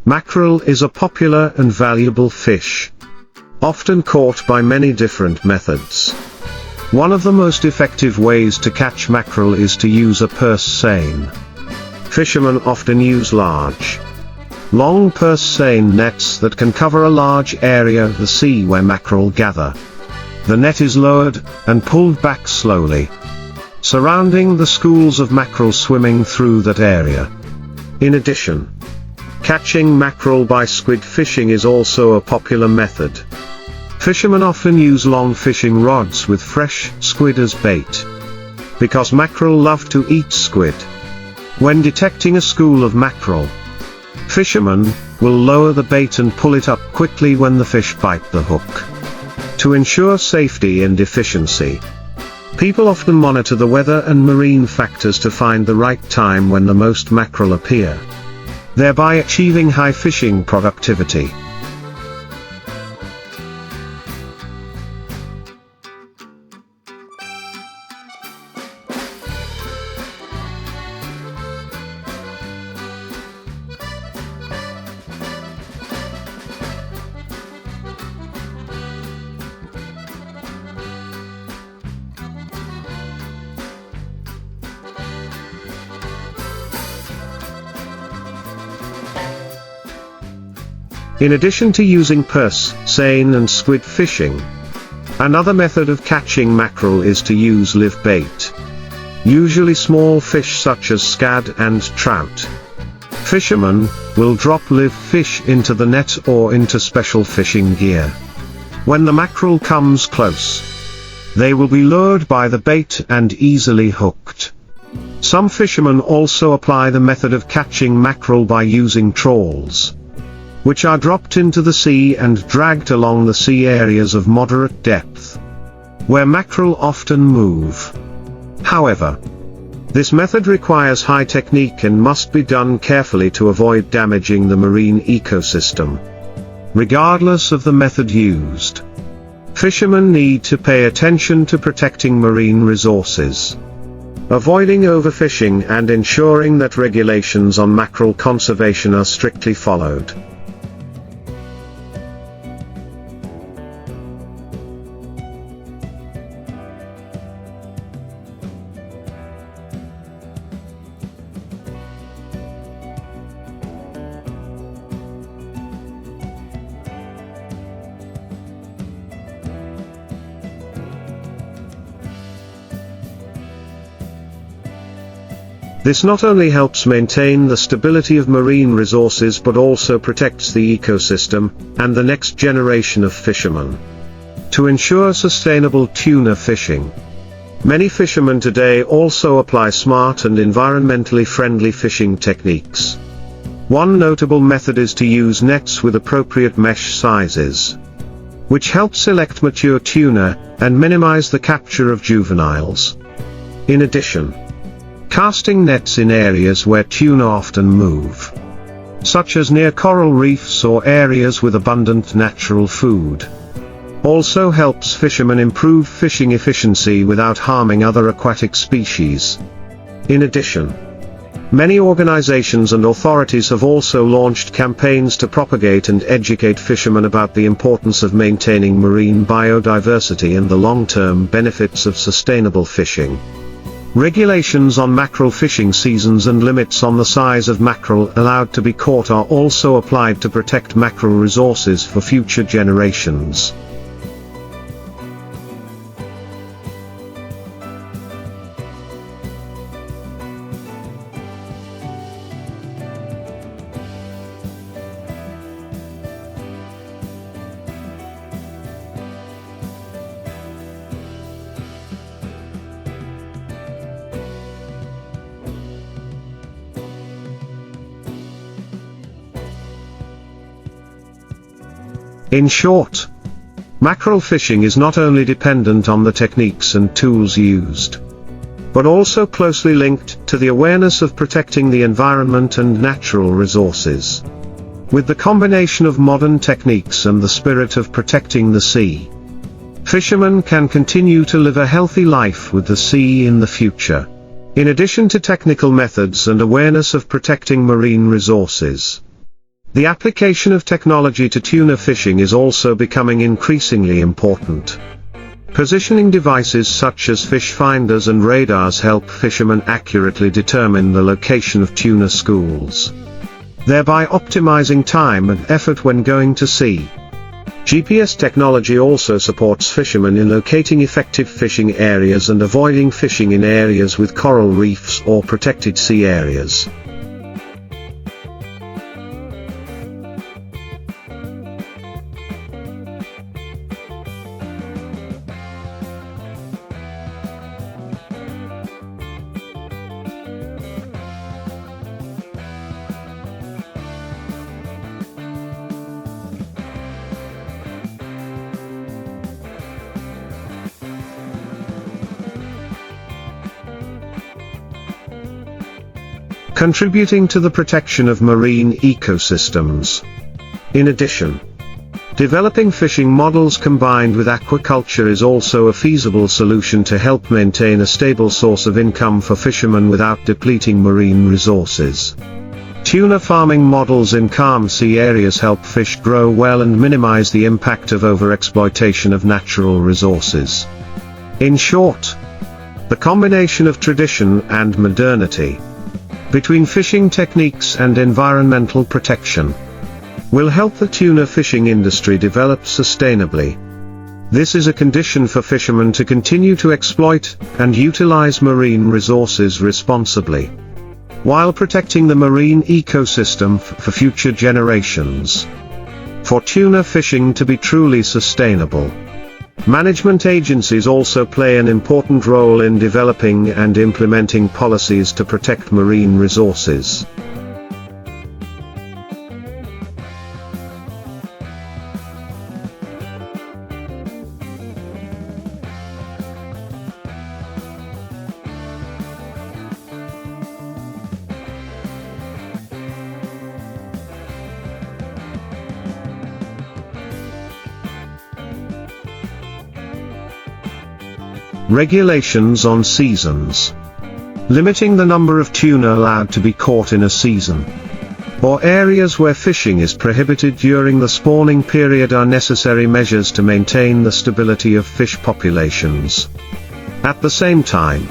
Mackerel is a popular and valuable fish, often caught by many different methods. One of the most effective ways to catch mackerel is to use a purse seine. Fishermen often use large, long purse seine nets that can cover a large area of the sea where mackerel gather. The net is lowered and pulled back slowly, surrounding the schools of mackerel swimming through that area. In addition, catching mackerel by squid fishing is also a popular method. Fishermen often use long fishing rods with fresh squid as bait, because mackerel love to eat squid. When detecting a school of mackerel, fishermen will lower the bait and pull it up quickly when the fish bite the hook. To ensure safety and efficiency, people often monitor the weather and marine factors to find the right time when the most mackerel appear, thereby achieving high fishing productivity. In addition to using purse, seine and squid fishing, another method of catching mackerel is to use live bait, usually small fish such as scad and trout. Fishermen will drop live fish into the net or into special fishing gear. When the mackerel comes close, they will be lured by the bait and easily hooked. Some fishermen also apply the method of catching mackerel by using trawls, which are dropped into the sea and dragged along the sea areas of moderate depth, where mackerel often move. However, this method requires high technique and must be done carefully to avoid damaging the marine ecosystem. Regardless of the method used, fishermen need to pay attention to protecting marine resources, avoiding overfishing and ensuring that regulations on mackerel conservation are strictly followed. This not only helps maintain the stability of marine resources but also protects the ecosystem and the next generation of fishermen. To ensure sustainable tuna fishing, many fishermen today also apply smart and environmentally friendly fishing techniques. One notable method is to use nets with appropriate mesh sizes, which help select mature tuna and minimize the capture of juveniles. In addition, casting nets in areas where tuna often move, such as near coral reefs or areas with abundant natural food, also helps fishermen improve fishing efficiency without harming other aquatic species. In addition, many organizations and authorities have also launched campaigns to propagate and educate fishermen about the importance of maintaining marine biodiversity and the long-term benefits of sustainable fishing. Regulations on mackerel fishing seasons and limits on the size of mackerel allowed to be caught are also applied to protect mackerel resources for future generations. In short, mackerel fishing is not only dependent on the techniques and tools used, but also closely linked to the awareness of protecting the environment and natural resources. With the combination of modern techniques and the spirit of protecting the sea, fishermen can continue to live a healthy life with the sea in the future. In addition to technical methods and awareness of protecting marine resources, The application of technology to tuna fishing is also becoming increasingly important. Positioning devices such as fish finders and radars help fishermen accurately determine the location of tuna schools, thereby optimizing time and effort when going to sea. GPS technology also supports fishermen in locating effective fishing areas and avoiding fishing in areas with coral reefs or protected sea areas. Contributing to the protection of marine ecosystems. In addition, developing fishing models combined with aquaculture is also a feasible solution to help maintain a stable source of income for fishermen without depleting marine resources. Tuna farming models in calm sea areas help fish grow well and minimize the impact of overexploitation of natural resources. In short, the combination of tradition and modernity between fishing techniques and environmental protection will help the tuna fishing industry develop sustainably. This is a condition for fishermen to continue to exploit and utilize marine resources responsibly, while protecting the marine ecosystem for future generations. For tuna fishing to be truly sustainable, management agencies also play an important role in developing and implementing policies to protect marine resources. Regulations on seasons. Limiting the number of tuna allowed to be caught in a season, or areas where fishing is prohibited during the spawning period, are necessary measures to maintain the stability of fish populations. At the same time,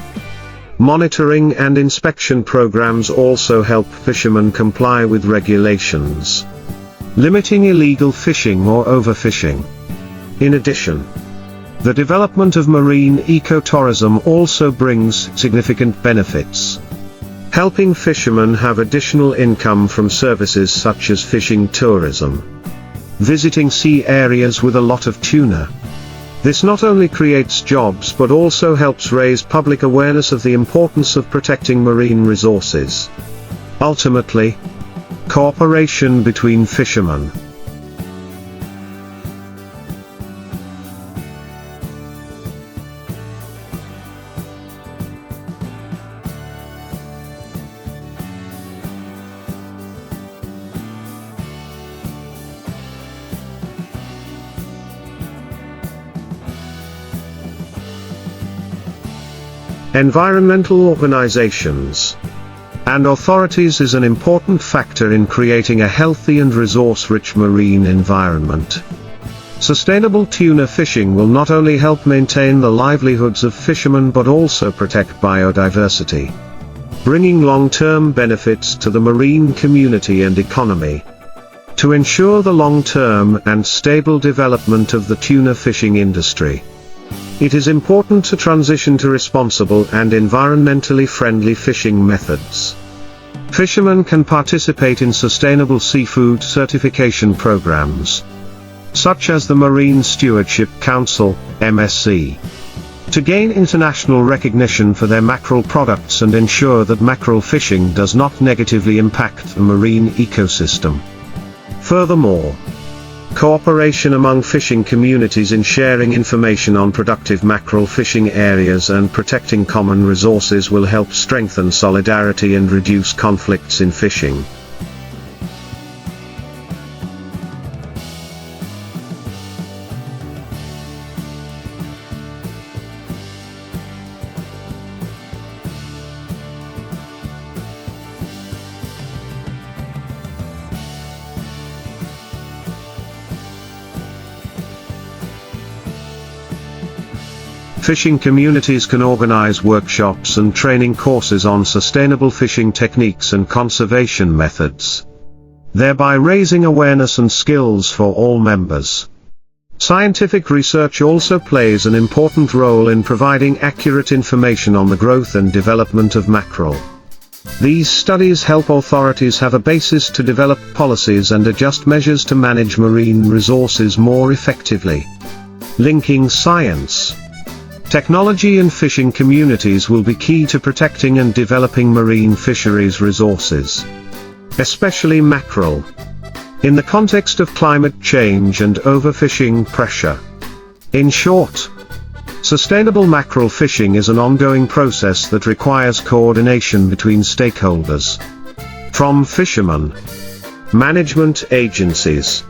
monitoring and inspection programs also help fishermen comply with regulations, limiting illegal fishing or overfishing. In addition, the development of marine ecotourism also brings significant benefits, helping fishermen have additional income from services such as fishing tourism, visiting sea areas with a lot of tuna. This not only creates jobs but also helps raise public awareness of the importance of protecting marine resources. Ultimately, cooperation between fishermen, environmental organizations, and authorities is an important factor in creating a healthy and resource-rich marine environment. Sustainable tuna fishing will not only help maintain the livelihoods of fishermen but also protect biodiversity, bringing long-term benefits to the marine community and economy. To ensure the long-term and stable development of the tuna fishing industry, it is important to transition to responsible and environmentally friendly fishing methods. Fishermen can participate in sustainable seafood certification programs, such as the Marine Stewardship Council, MSC, to gain international recognition for their mackerel products and ensure that mackerel fishing does not negatively impact the marine ecosystem. Furthermore, cooperation among fishing communities in sharing information on productive mackerel fishing areas and protecting common resources will help strengthen solidarity and reduce conflicts in fishing. Fishing communities can organize workshops and training courses on sustainable fishing techniques and conservation methods, thereby raising awareness and skills for all members. Scientific research also plays an important role in providing accurate information on the growth and development of mackerel. These studies help authorities have a basis to develop policies and adjust measures to manage marine resources more effectively. Linking science, technology and fishing communities will be key to protecting and developing marine fisheries resources, especially mackerel, in the context of climate change and overfishing pressure. In short, sustainable mackerel fishing is an ongoing process that requires coordination between stakeholders, from fishermen, management agencies,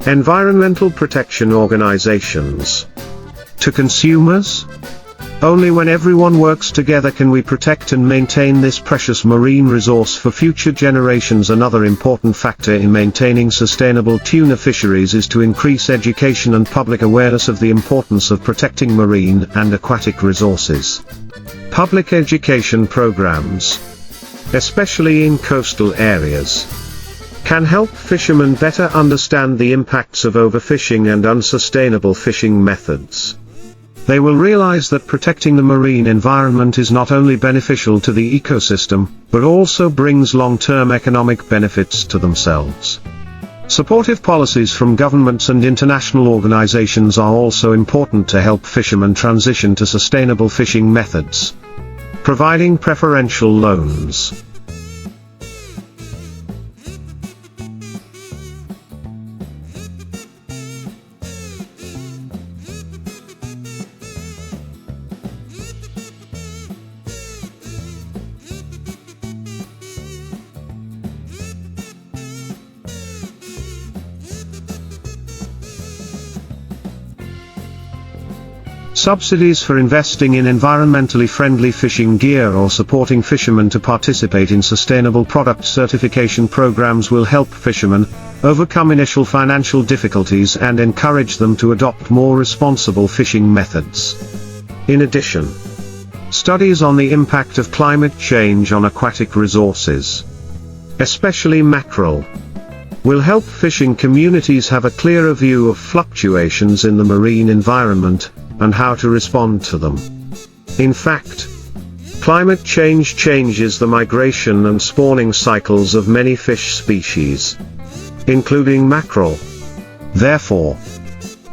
environmental protection organizations, to consumers. Only when everyone works together can we protect and maintain this precious marine resource for future generations. Another important factor in maintaining sustainable tuna fisheries is to increase education and public awareness of the importance of protecting marine and aquatic resources. Public education programs, especially in coastal areas, can help fishermen better understand the impacts of overfishing and unsustainable fishing methods. They will realize that protecting the marine environment is not only beneficial to the ecosystem, but also brings long-term economic benefits to themselves. Supportive policies from governments and international organizations are also important to help fishermen transition to sustainable fishing methods, providing preferential loans, subsidies for investing in environmentally friendly fishing gear or supporting fishermen to participate in sustainable product certification programs will help fishermen overcome initial financial difficulties and encourage them to adopt more responsible fishing methods. In addition, studies on the impact of climate change on aquatic resources, especially mackerel, will help fishing communities have a clearer view of fluctuations in the marine environment and how to respond to them. In fact, climate change changes the migration and spawning cycles of many fish species, including mackerel. Therefore,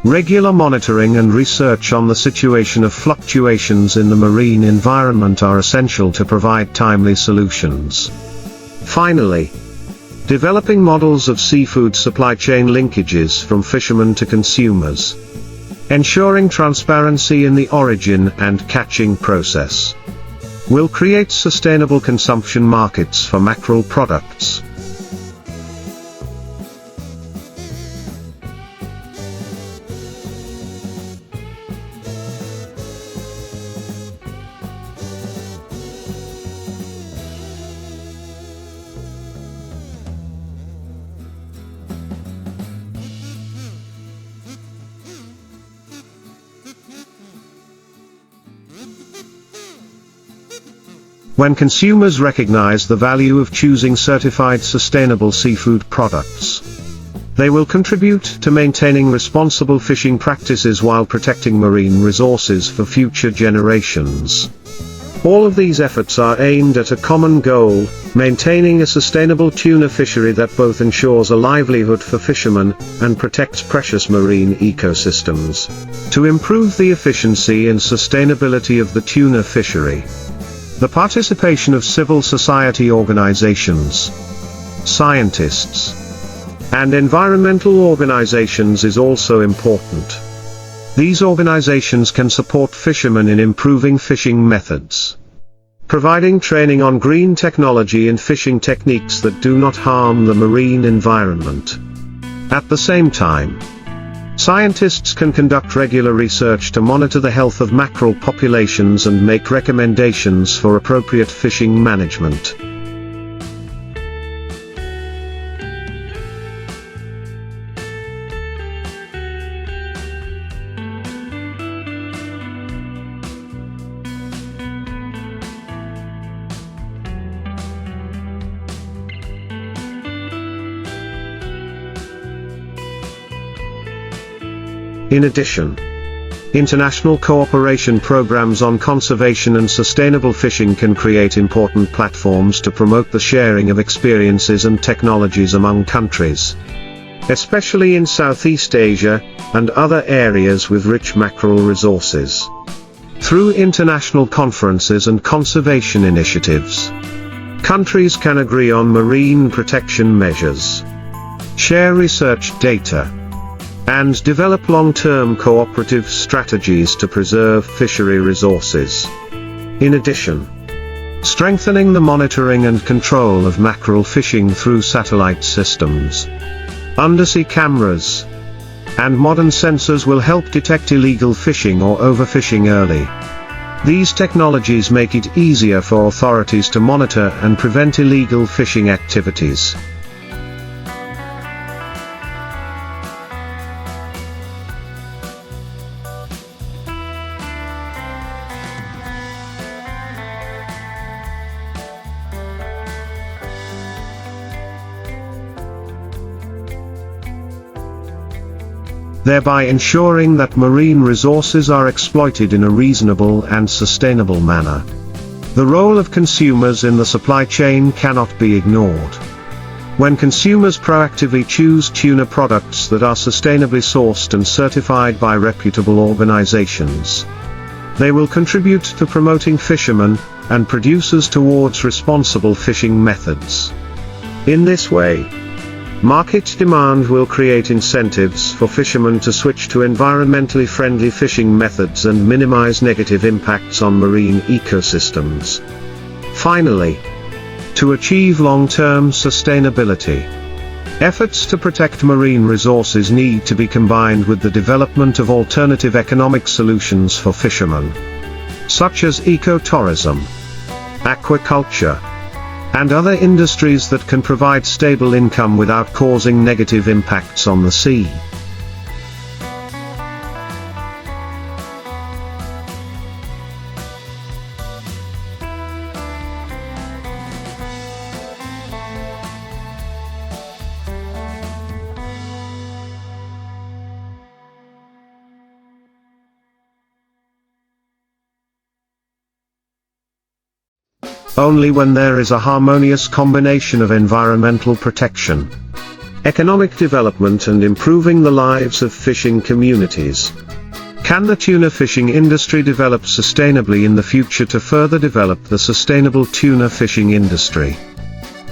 regular monitoring and research on the situation of fluctuations in the marine environment are essential to provide timely solutions. Finally, developing models of seafood supply chain linkages from fishermen to consumers, ensuring transparency in the origin and catching process, will create sustainable consumption markets for mackerel products. When consumers recognize the value of choosing certified sustainable seafood products, they will contribute to maintaining responsible fishing practices while protecting marine resources for future generations. All of these efforts are aimed at a common goal: maintaining a sustainable tuna fishery that both ensures a livelihood for fishermen and protects precious marine ecosystems. To improve the efficiency and sustainability of the tuna fishery, the participation of civil society organizations, scientists, and environmental organizations is also important. These organizations can support fishermen in improving fishing methods, providing training on green technology and fishing techniques that do not harm the marine environment. At the same time, scientists can conduct regular research to monitor the health of mackerel populations and make recommendations for appropriate fishing management. In addition, international cooperation programs on conservation and sustainable fishing can create important platforms to promote the sharing of experiences and technologies among countries, especially in Southeast Asia and other areas with rich mackerel resources. Through international conferences and conservation initiatives, countries can agree on marine protection measures, share research data, and develop long-term cooperative strategies to preserve fishery resources. In addition, strengthening the monitoring and control of mackerel fishing through satellite systems, undersea cameras, and modern sensors will help detect illegal fishing or overfishing early. These technologies make it easier for authorities to monitor and prevent illegal fishing activities. Thereby ensuring that marine resources are exploited in a reasonable and sustainable manner. The role of consumers in the supply chain cannot be ignored. When consumers proactively choose tuna products that are sustainably sourced and certified by reputable organizations, they will contribute to promoting fishermen and producers towards responsible fishing methods. In this way, market demand will create incentives for fishermen to switch to environmentally friendly fishing methods and minimize negative impacts on marine ecosystems. Finally, to achieve long-term sustainability, efforts to protect marine resources need to be combined with the development of alternative economic solutions for fishermen, such as ecotourism, aquaculture, and other industries that can provide stable income without causing negative impacts on the sea. Only when there is a harmonious combination of environmental protection, economic development and improving the lives of fishing communities, can the tuna fishing industry develop sustainably in the future to further develop the sustainable tuna fishing industry.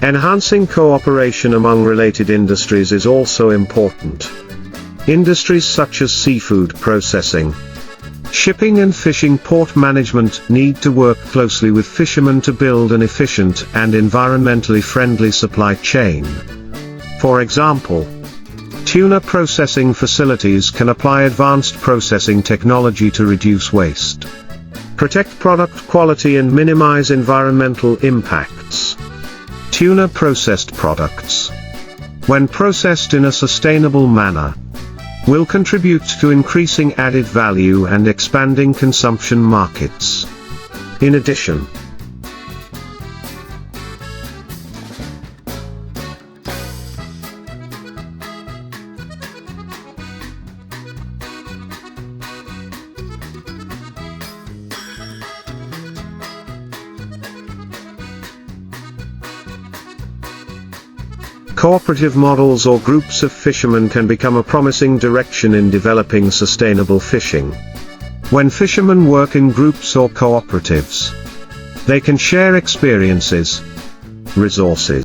Enhancing cooperation among related industries is also important. Industries such as seafood processing, shipping and fishing port management need to work closely with fishermen to build an efficient and environmentally friendly supply chain. For example, tuna processing facilities can apply advanced processing technology to reduce waste, protect product quality and minimize environmental impacts. Tuna processed products, when processed in a sustainable manner, will contribute to increasing added value and expanding consumption markets. In addition, cooperative models or groups of fishermen can become a promising direction in developing sustainable fishing. When fishermen work in groups or cooperatives, they can share experiences, resources,